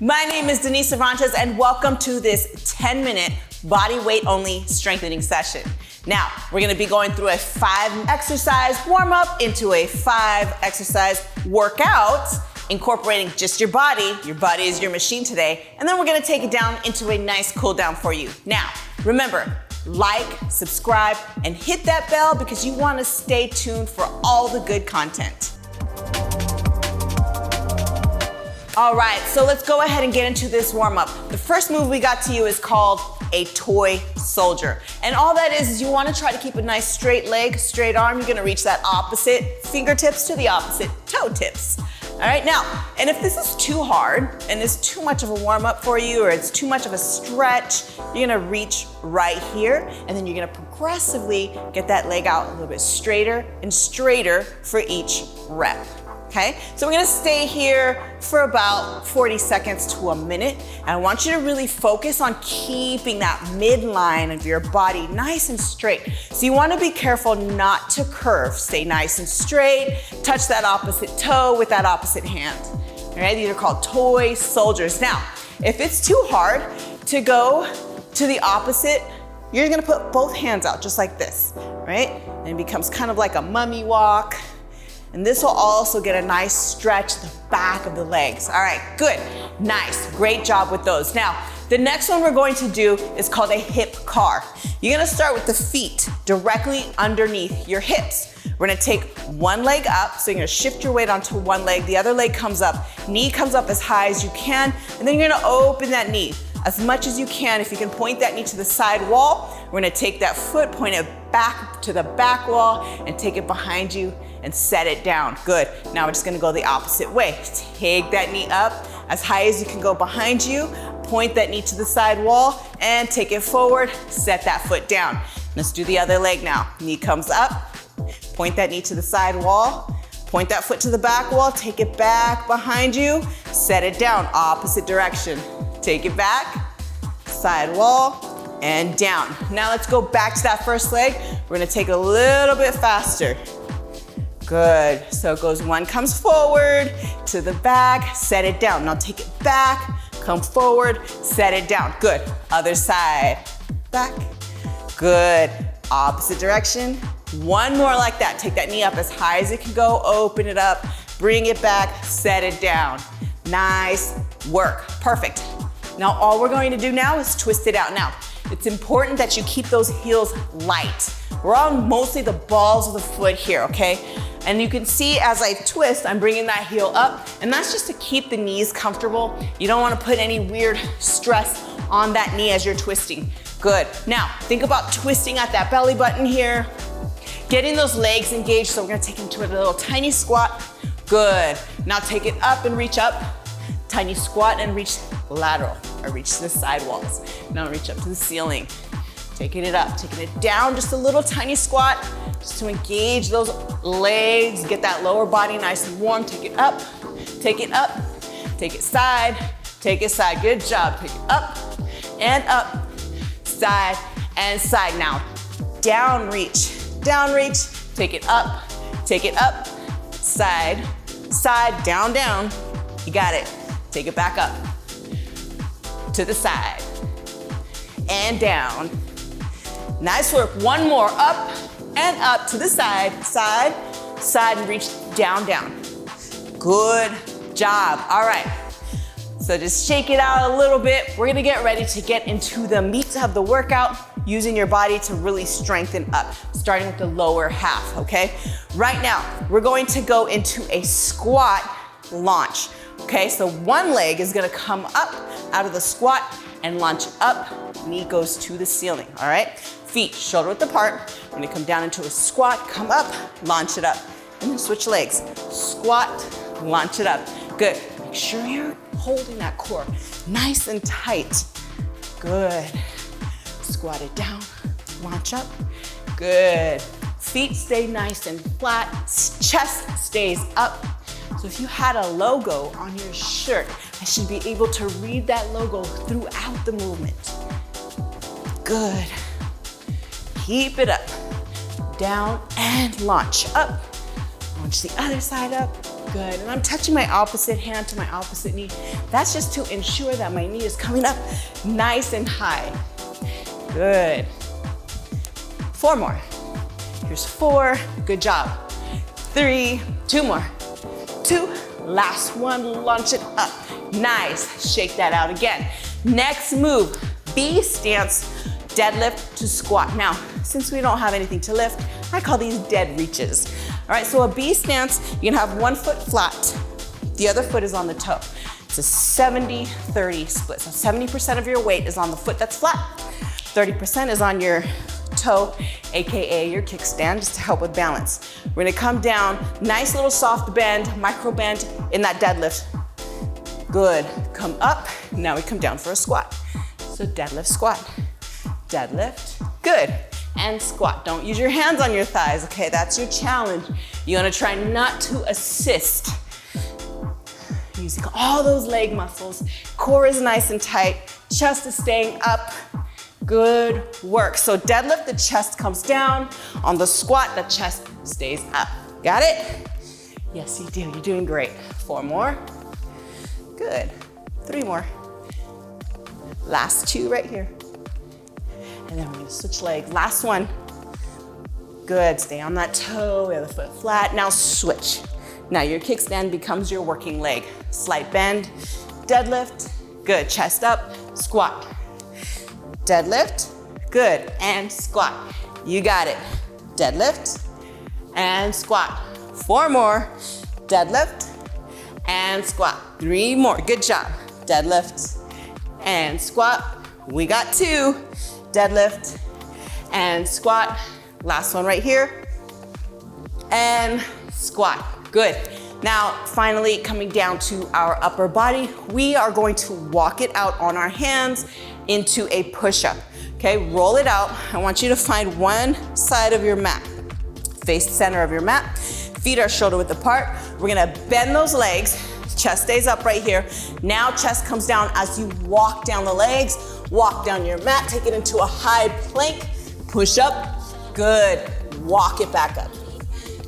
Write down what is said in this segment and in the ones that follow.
My name is Denise Cervantes and welcome to this 10-minute body weight only strengthening session. Now, we're gonna be going through a 5 exercise warm up into a 5 exercise workout, incorporating just your body. Your body is your machine today. And then we're gonna take it down into a nice cool down for you. Now, remember, like, subscribe, and hit that bell because you wanna stay tuned for all the good content. All right, so let's go ahead and get into this warm up. The first move we got to you is called a toy soldier. And all that is you wanna try to keep a nice straight leg, straight arm. You're gonna reach that opposite fingertips to the opposite toe tips. All right, now, and if this is too hard and it's too much of a warm up for you or it's too much of a stretch, you're gonna reach right here and then you're gonna progressively get that leg out a little bit straighter and straighter for each rep. Okay, so we're gonna stay here for about 40 seconds to a minute. And I want you to really focus on keeping that midline of your body nice and straight. So you wanna be careful not to curve. Stay nice and straight, touch that opposite toe with that opposite hand. All right, these are called toy soldiers. Now, if it's too hard to go to the opposite, you're gonna put both hands out just like this, right? And it becomes kind of like a mummy walk. And this will also get a nice stretch the back of the legs. All right, good, nice, great job with those. Now, the next one we're going to do is called a hip car. You're gonna start with the feet directly underneath your hips. We're gonna take one leg up, so you're gonna shift your weight onto one leg, the other leg comes up, knee comes up as high as you can, and then you're gonna open that knee as much as you can. If you can point that knee to the side wall, we're gonna take that foot, point it back to the back wall, and take it behind you and set it down. Good. Now we're just gonna go the opposite way. Take that knee up as high as you can go behind you, point that knee to the side wall, and take it forward, set that foot down. Let's do the other leg now. Knee comes up, point that knee to the side wall, point that foot to the back wall, take it back behind you, set it down, opposite direction. Take it back, side wall, and down. Now let's go back to that first leg. We're gonna take it a little bit faster. Good, so it goes one comes forward, to the back, set it down. Now take it back, come forward, set it down. Good, other side, back. Good, opposite direction. One more like that. Take that knee up as high as it can go, open it up, bring it back, set it down. Nice work, perfect. Now all we're going to do now is twist it out. Now, it's important that you keep those heels light. We're on mostly the balls of the foot here, okay? And you can see as I twist, I'm bringing that heel up, and that's just to keep the knees comfortable. You don't wanna put any weird stress on that knee as you're twisting. Good. Now, think about twisting at that belly button here, getting those legs engaged, so we're gonna take into a little tiny squat. Good. Now take it up and reach up. Tiny squat and reach lateral, or reach to the side walls. Now reach up to the ceiling. Taking it up, taking it down, just a little tiny squat, just to engage those legs, get that lower body nice and warm. Take it up, take it up, take it side, good job. Take it up, side, and side. Now, down reach, take it up, side, down, you got it. Take it back up, to the side, and down. Nice work, one more, up and up to the side, and reach down. Good job, all right. So just shake it out a little bit. We're gonna get ready to get into the meat of the workout, using your body to really strengthen up, starting with the lower half, okay? Right now, we're going to go into a squat launch, okay? So one leg is gonna come up out of the squat and launch up, knee goes to the ceiling, all right? Feet shoulder width apart. We're gonna come down into a squat, come up, launch it up. And then switch legs. Squat, launch it up. Good. Make sure you're holding that core nice and tight. Good. Squat it down, launch up. Good. Feet stay nice and flat. Chest stays up. So if you had a logo on your shirt, I should be able to read that logo throughout the movement. Good. Keep it up. Down and launch up. Launch the other side up. Good, and I'm touching my opposite hand to my opposite knee. That's just to ensure that my knee is coming up nice and high. Good. 4 more. Here's 4, good job. 3, 2 more. 2, last one, launch it up. Nice, shake that out again. Next move, B stance, deadlift to squat. Now, since we don't have anything to lift, I call these dead reaches. All right, so a B stance, you can have one foot flat, the other foot is on the toe. It's a 70-30 split. So 70% of your weight is on the foot that's flat, 30% is on your toe, AKA your kickstand, just to help with balance. We're gonna come down, nice little soft bend, micro bend in that deadlift. Good, come up, now we come down for a squat. So deadlift, squat, deadlift, good. And squat. Don't use your hands on your thighs, okay? That's your challenge. You wanna try not to assist. Using all those leg muscles. Core is nice and tight. Chest is staying up. Good work. So deadlift, the chest comes down. On the squat, the chest stays up. Got it? Yes, you do. You're doing great. 4 more. Good. 3 more. Last 2 right here. And then we're gonna switch legs. Last one. Good, stay on that toe, the other foot flat. Now switch. Now your kickstand becomes your working leg. Slight bend, deadlift, good, chest up, squat. Deadlift, good, and squat. You got it. Deadlift and squat. 4 more, deadlift and squat. 3 more, good job. Deadlift and squat. We got 2. Deadlift and squat. Last one right here. And squat. Good. Now, finally coming down to our upper body, we are going to walk it out on our hands into a push-up. Okay, roll it out. I want you to find one side of your mat. Face the center of your mat. Feet are shoulder width apart. We're gonna bend those legs. Chest stays up right here. Now chest comes down as you walk down the legs. Walk down your mat, take it into a high plank, push up, good. Walk it back up.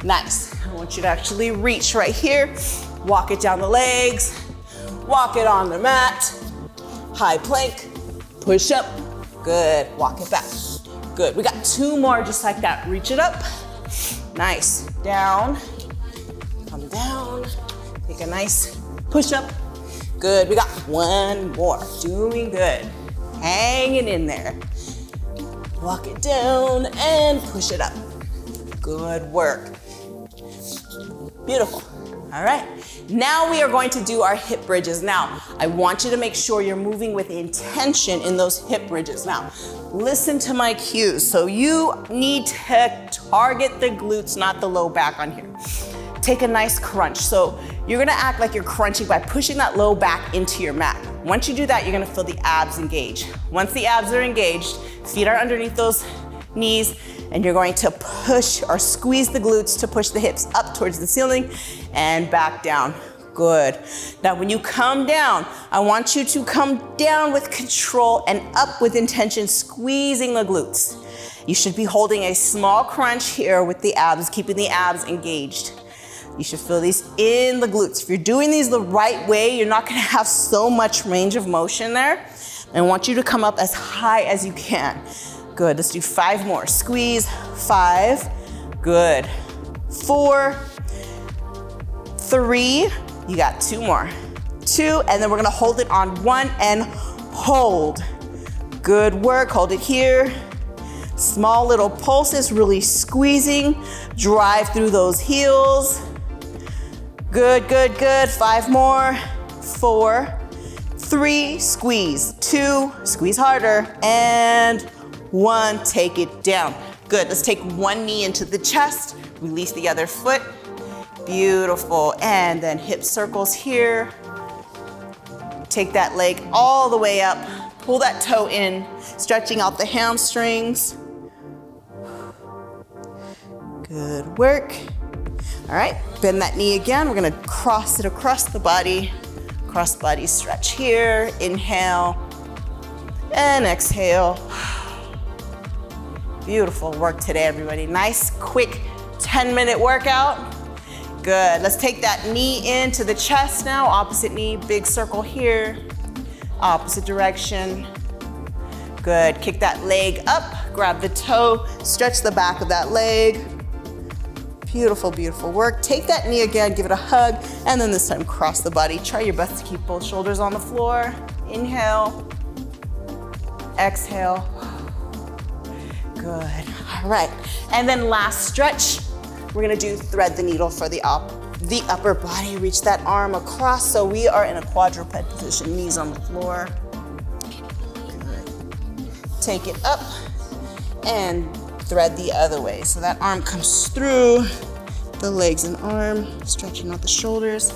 Nice. I want you to actually reach right here. Walk it down the legs, walk it on the mat, high plank, push up, good. Walk it back, good. We got 2 more just like that. Reach it up, nice. Down, come down, take a nice push up, good. We got 1 more, doing good. Hanging in there. Walk it down and push it up. Good work. Beautiful. All right. Now we are going to do our hip bridges. Now, I want you to make sure you're moving with intention in those hip bridges. Now, listen to my cues. So you need to target the glutes, not the low back on here. Take a nice crunch. So you're gonna act like you're crunching by pushing that low back into your mat. Once you do that, you're gonna feel the abs engage. Once the abs are engaged, feet are underneath those knees, and you're going to push or squeeze the glutes to push the hips up towards the ceiling and back down. Good. Now, when you come down, I want you to come down with control and up with intention, squeezing the glutes. You should be holding a small crunch here with the abs, keeping the abs engaged. You should feel these in the glutes. If you're doing these the right way, you're not gonna have so much range of motion there. I want you to come up as high as you can. Good, let's do 5 more. Squeeze, 5, good. 4, 3, you got 2 more. 2, and then we're gonna hold it on 1 and hold. Good work, hold it here. Small little pulses, really squeezing. Drive through those heels. Good, good, good. 5 more. 4, 3, squeeze. 2, squeeze harder. And 1, take it down. Good, let's take one knee into the chest. Release the other foot. Beautiful, and then hip circles here. Take that leg all the way up. Pull that toe in, stretching out the hamstrings. Good work. All right, bend that knee again. We're gonna cross it across the body. Cross body stretch here. Inhale and exhale. Beautiful work today, everybody. Nice, quick 10-minute workout. Good, let's take that knee into the chest now. Opposite knee, big circle here. Opposite direction. Good, kick that leg up, grab the toe, stretch the back of that leg. Beautiful, beautiful work. Take that knee again, give it a hug, and then this time cross the body. Try your best to keep both shoulders on the floor. Inhale, exhale. Good, all right. And then last stretch, we're gonna do thread the needle for the upper body. Reach that arm across, so we are in a quadruped position, knees on the floor. Good. Take it up and thread the other way. So that arm comes through the legs and arm, stretching out the shoulders.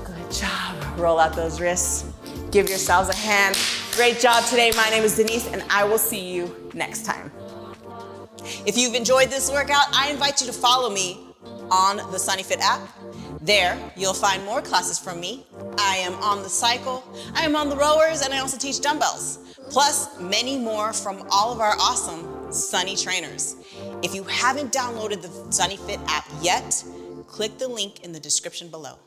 Good job. Roll out those wrists. Give yourselves a hand. Great job today. My name is Denise, and I will see you next time. If you've enjoyed this workout, I invite you to follow me on the SunnyFit app. There, you'll find more classes from me. I am on the cycle, I am on the rowers, and I also teach dumbbells. Plus, many more from all of our awesome Sunny trainers. If you haven't downloaded the SunnyFit app yet, click the link in the description below.